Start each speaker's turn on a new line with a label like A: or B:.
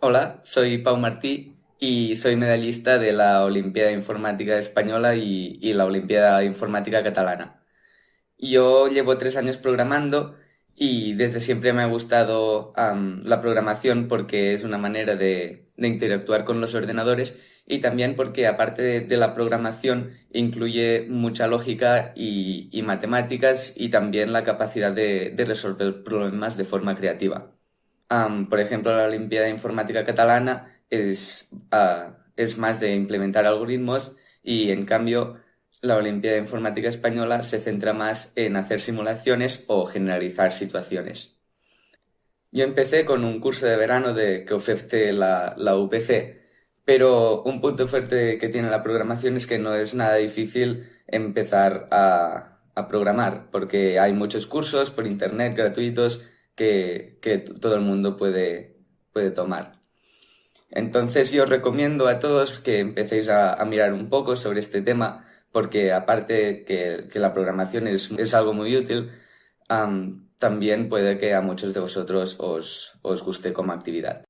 A: Hola, soy Pau Martí y soy medallista de la Olimpiada Informática Española y la Olimpiada Informática Catalana. Yo llevo 3 años programando y desde siempre me ha gustado la programación porque es una manera de interactuar con los ordenadores y también porque aparte de la programación incluye mucha lógica y matemáticas y también la capacidad de resolver problemas de forma creativa. Por ejemplo, la Olimpiada Informática Catalana es más de implementar algoritmos y, en cambio, la Olimpiada Informática Española se centra más en hacer simulaciones o generalizar situaciones. Yo empecé con un curso de verano que ofrece la UPC, pero un punto fuerte que tiene la programación es que no es nada difícil empezar a programar, porque hay muchos cursos por internet gratuitos que todo el mundo puede tomar. Entonces yo recomiendo a todos que empecéis a mirar un poco sobre este tema, porque aparte que la programación es algo muy útil, también puede que a muchos de vosotros os guste como actividad.